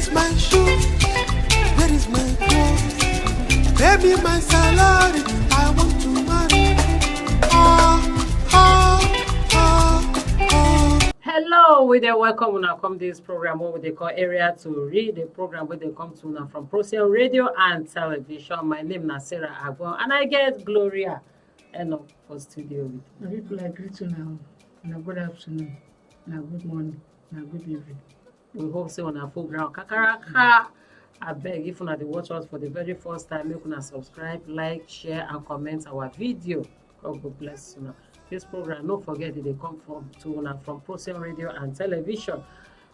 is my shoe? Where is my clothes? Baby, my salary, I want to marry. Hello, we dey welcome una come this program what they call Area to Read, the program where they come to una from Procyon Radio and Television. My name is Sarah Agbon, and I get Gloria Eno for studio with me. People I greet you now. Now good afternoon. Now good morning. Now good evening. We hope say una full ground kakaraka. I beg if una dey watch us for the very first time, make una subscribe, like, share, and comment our video. God go bless una. This program, don't forget that they come from Procyon Radio and Television.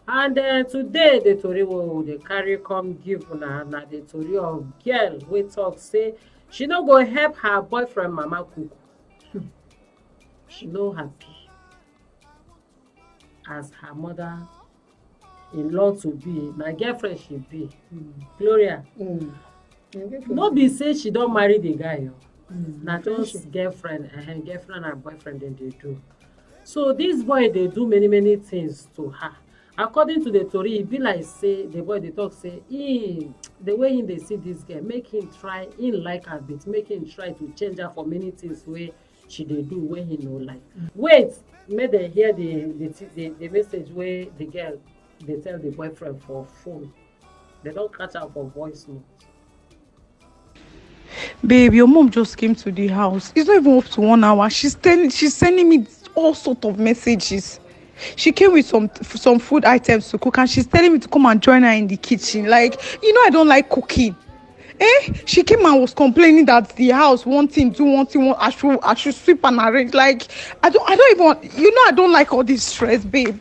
And today the Tori will they carry come give una the Tori of girl we talk say she no go help her boyfriend mama cook. She no happy as her mother in law to be, my girlfriend she be. Gloria. No be say she don't marry the guy. Not just girlfriend and boyfriend then they do. So this boy they do many things to her. According to the Tori, it be like say the boy they talk say the way they see this girl, make him try in like a bit, make him try to change her for many things where she they do where he no like. Wait, may they hear the message where the girl they tell the boyfriend for phone. They don't catch her for voice note. Babe, your mom just came to the house. It's not even up to 1 hour. She's sending me all sort of messages. She came with some food items to cook, and she's telling me to come and join her in the kitchen. Like, I don't like cooking. She came and was complaining that the house one thing, I should sweep and arrange. Like, I don't even want, I don't like all this stress, babe.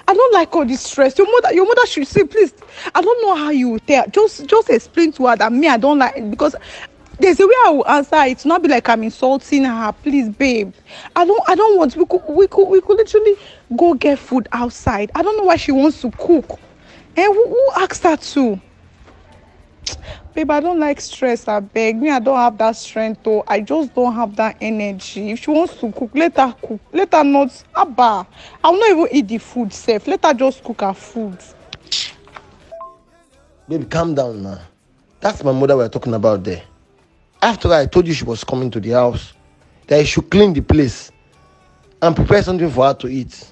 I don't like all this stress. Your mother should say, please. I don't know how you will tell. Just explain to her that me, I don't like it, because there's a way I will answer it. It's not be like I'm insulting her. Please, babe. I don't want. We could literally go get food outside. I don't know why she wants to cook. And who asked her to? Babe, I don't like stress. I beg me. I don't have that strength. Though I just don't have that energy. If she wants to cook, let her cook. Let her not. Abba, I will not even eat the food safe. Let her just cook her food. Baby, calm down now. That's my mother we're talking about there. After I told you she was coming to the house, that I should clean the place and prepare something for her to eat.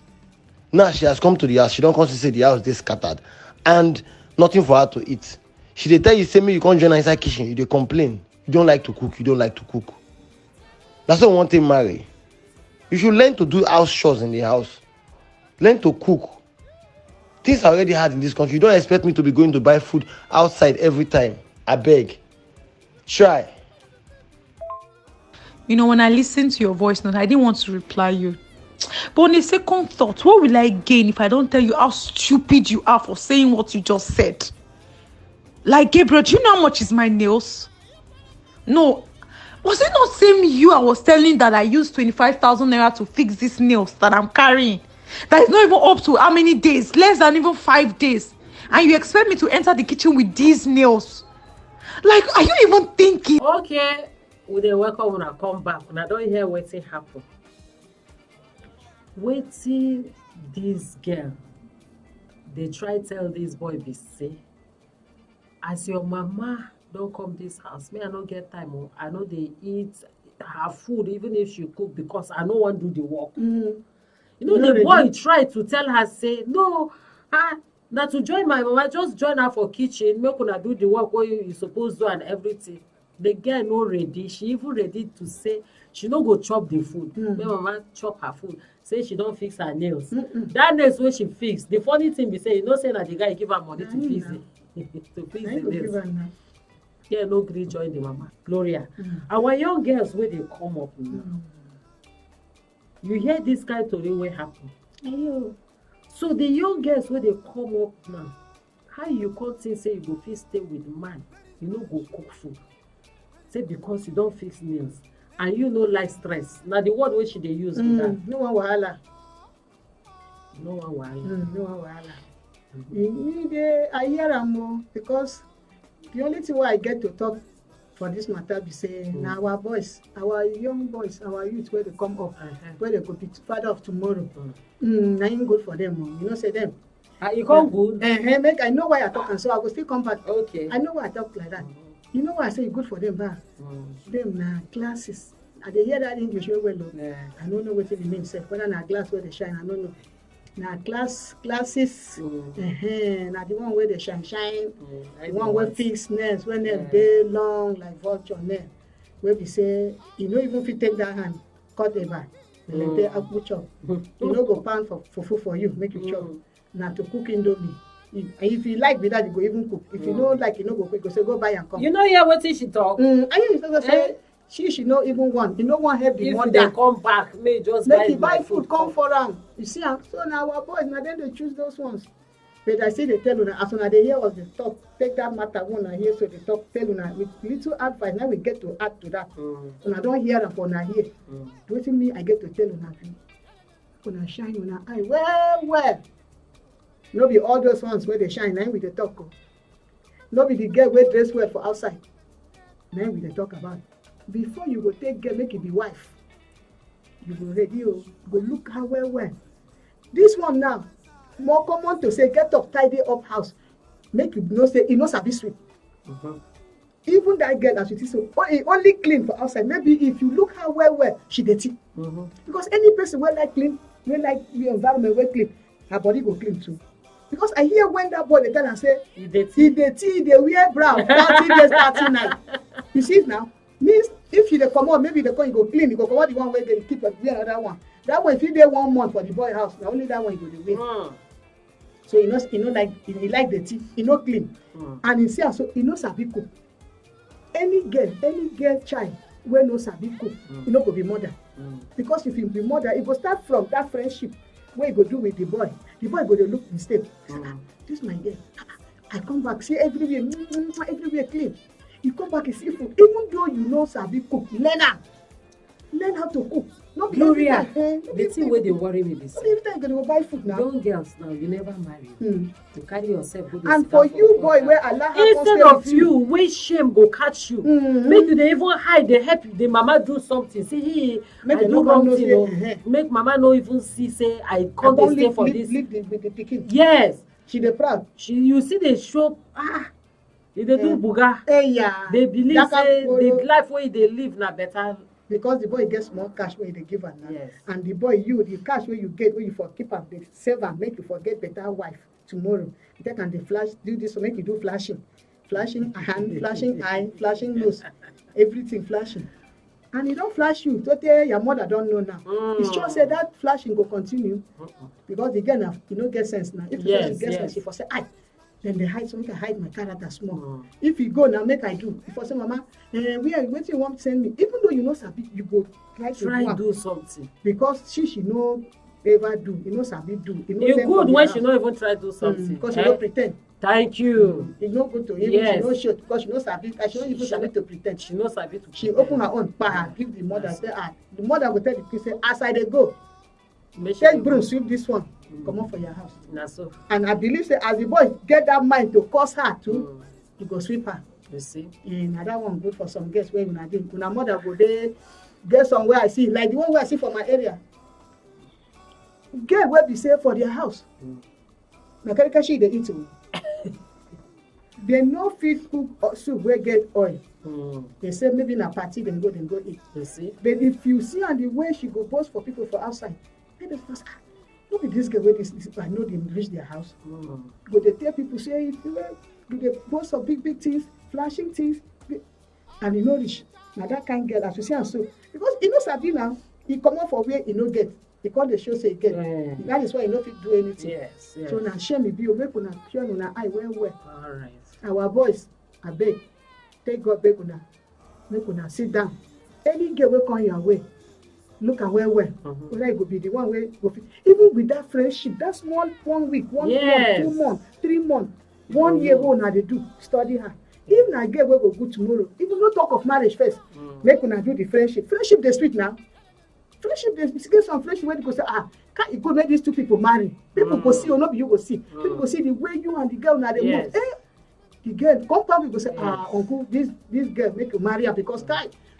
Now she has come to the house. She don't come to say the house is scattered and nothing for her to eat. She dey tell you, say me you can't join her inside kitchen. You dey complain. You don't like to cook. You don't like to cook. That's not one thing, marry. You should learn to do house chores in the house. Learn to cook. Things are already hard in this country. You don't expect me to be going to buy food outside every time. I beg. Try. When I listened to your voice note, I didn't want to reply you. But on a second thought, what will I gain if I don't tell you how stupid you are for saying what you just said? Like, Gabriel, do you know how much is my nails? No. Was it not same you I was telling that I used 25,000 naira to fix these nails that I'm carrying? That is not even up to how many days? Less than even 5 days. And you expect me to enter the kitchen with these nails? Like, are you even thinking? Okay. We dey welcome when I come back. When I don't hear wetin happen. Wetin this girl they try tell this boy be say, as your mama don't come this house, me I no get time. I know they eat her food even if she cook because I no want do the work. The boy try to tell her say no, now to join my mama, just join her for kitchen, make una do the work where you supposed to and everything. The girl no ready. She even ready to say she no go chop the food. My mama chop her food. Say she don't fix her nails. That nails when she fix. The funny thing be say, say that the guy give her money to fix it. To fix the nails. Yeah, no gree join the mama. Gloria. Our young girls where they come up now. You hear this kind of story what happen. So the young girls where they come up now, how you can't say you go fit stay with man, you no go cook food. Say because you don't fix nails and you no like stress. Now the word which they use for that. No one wahala. No one wahala. No one wahala. I hear am because the only thing why I get to talk for this matter be say now our boys, our young boys, our youth where they come up, where they go be father of tomorrow. Now ain't good for them. Say them. You come good? Make I know why I talk and so I go still come back. Okay. I know why I talk like that. You know why I say e good for them, ba? Them na glasses. I dey hear that English well well. I don't know wetin e mean sef. Whether na glass wey dey shine, I don't know. Na glasses. Na the one wey dey shine. The one wey fix nails, when nails dey long like vulture nail. Wey be say you no even fit take that hand cut eba. Like they apple chop. You no go pound for fufu for you, make you chop. Na to cook indomie. If you like with that, you go even cook. If you don't like, you no go cook. You go say go buy and come. You know hear wetin she talk? I used to say she no even want. You no want help the mother. If they come back, may just make you buy food come for am. You see am. So now our boys, now then they choose those ones. But I see they tell una as una they hear us the talk. Take that matter one and hear so they talk. Tell una with little advice. Now we get to add to that. Una don't hear them for una hear. Wetin me I get to tell una. Una shine una eye well. No be all those ones where they shine, now we dey talk. No be the girl wey dress well for outside. Now we dey talk about. Before you go take girl, make it be wife. You go ready, go look her well. This one now, more common to say get up, tidy up house. Make you know say, you know sabi sweep. Even that girl as you think so, only clean for outside. Maybe if you look her well, she dirty. Because any person wey like clean, wey like the environment wey clean, her body go clean too. Because I hear when that boy they tell and say he dirty, they wear brown 30 days 30 nights. You see it now? Means if you dey comot, maybe the come you go clean, you go comot the one where they keep wear another one. That one if you dey 1 month for the boy house, na only that one you go dey wear. So you know like he like dirty, he no clean, and he say so he no sabi cook. Any girl child wey no sabi cook, he no go be mother. Because if he be mother, it go start from that friendship. What you go do with the boy go dey look mistake. This my girl. I come back, see everywhere clean. You come back and see food. Even though you know sabi cook, learn how to cook. No be Gloria, the thing wey dey worry me be say every time you go buy food now. Young girls now, you never marry. To carry yourself go dey and for you boy wey allow her instead of you wey shame go catch you, make you dey even hide dey help the mama do something. See I do wrong thing. Make mama no even see say I come dey stay for this. With the pikin. Yes. She dey proud. You see dey show they dey do buga. They believe say the life wey they live na better. Because the boy get small cash where they give her now. Yes. And the boy, the cash where you get, where you for keep up, they save and make you forget better wife tomorrow. You take and they flash, do this, so make you do flashing. Flashing hand, flashing eye, flashing nose, everything flashing. And he don't flash you, so tell your mother don't know now. It's sure say that flashing will continue. Because the girl now, you know, get sense now. If she get sense, she for say, aye. Then they hide, so make I hide my character small. If you go now, make I do. If I say, mama, what you want to send me? Even though you know Sabi, you go try to do something. Because she no ever do. You know Sabi do. You good when she no even try to do something. Because she don't pretend. Thank you. It's not good to even she no show because she no Sabi. She don't even Sabi to pretend. She no Sabi to. She open her own bar, give the mother. Say, the mother will tell the kid, say, as I dey go, take broom sweep this one. Come on for your house. So. And I believe say as the boy get that mind to curse her too, you go sweep her. You see? And that one good for some girls where you na dey. Una mother go there, get somewhere I see, like the one where I see for my area. Girl wey be say for their house. Na karikashi dey eat o. They no fit cook soup wey get oil. They say maybe na party dem go eat. You see? But if you see and the way she go boast for people for outside, they just ask, no be this girl wey this I know dem reach their house. Go dey tell people say if you dey boast of big things, flashing things, and e no reach. Na that kind girl as you see am so. Because e no sabi now, e comot for where e no get. E come dey show say e get. That is why e no fit do anything. Yes. So na shame e be o, make una pure una eye well. All right. Our boys, abeg, take God beg una, make una sit down. Any girl wey come your way, look am well. Whether it go be the one wey go fit. Even with that friendship, that small 1 week, 1 month, 2 months, 3 months, 1 year wey una dey do, study her. If na girl wey go good tomorrow, even no talk of marriage first, make una do the friendship. Friendship dey sweet now. Friendship dey get some friendship wey go say, can't you go make these two people marry? People go see, or not be you go see. People go see the way you and the girl na dey move. The girl compound people go say, uncle, this girl make you marry her because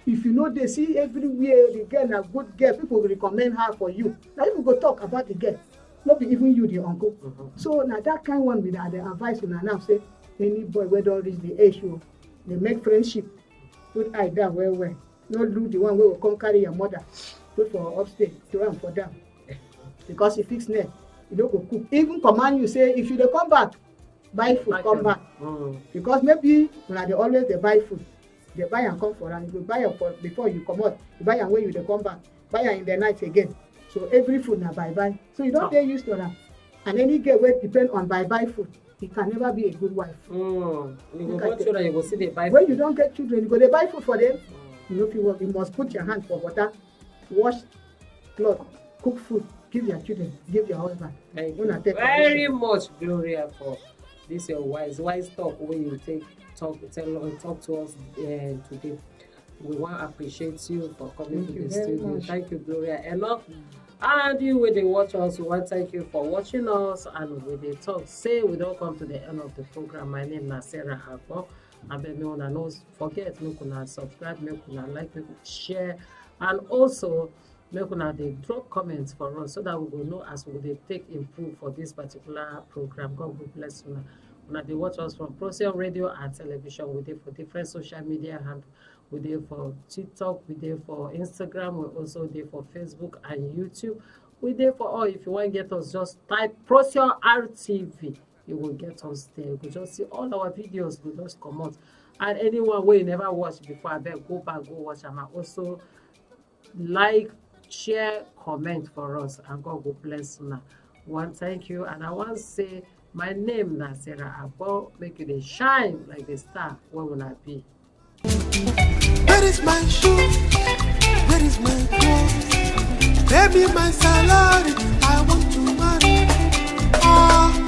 if you know they see everywhere the girl na good girl, people will recommend her for you. Now people go talk about the girl. no be even you the uncle. So na that kind one we dey advise una now say any boy wey don reach the age o dey make friendship, put eye down well well, no do the one wey go come carry your mother put for upstairs throw am for down because e fix net e no go cook, even command you say if you dey come back buy food come back because maybe una dey always dey buy food, dey buy am come for am, you go buy am for before you comot, you buy am when you dey come back, buy am in the night again, so every food na buy buy, so you don dey used to am. And any girl wey depend on buy buy food, he can never be a good wife. You go get children, you go see dey buy when food. you don get children, you go dey buy food for them. You no fit work, you must put your hand for water, wash cloth, cook food, give your children, give your husband. Thank Una you take very permission. much, Gloria, for this your wise talk wey you talk to us today. We want to appreciate you for coming Thank to you the very studio. much. Thank you, Gloria, enough. And you wey dey watch us, we want to thank you for watching us, and we dey talk say we don come to the end of the program. My name na Sarah Agbo. Abeg make una no forget, make una subscribe, make una like, make una share, and also make una dey drop comments for us so that we go know as we dey take improve for this particular program. God will bless una. Una dey watch us from Procyon radio and television. We dey for different social media handle. We dey for TikTok, we dey for Instagram, we also dey for Facebook and YouTube. We dey for all. If you want to get us, just type Procyon RTV. You will get us there. You will just see all our videos. We just come out. And anyone wey you never watch before, I beg go back, go watch them. And also like, share, comment for us, and God will bless you. One, thank you, and I want to say my name na Sarah Agbo. Make you dey shine like the star where will I be. Where is my shoe? Where is my clothes? Pay me my salary. I want to marry.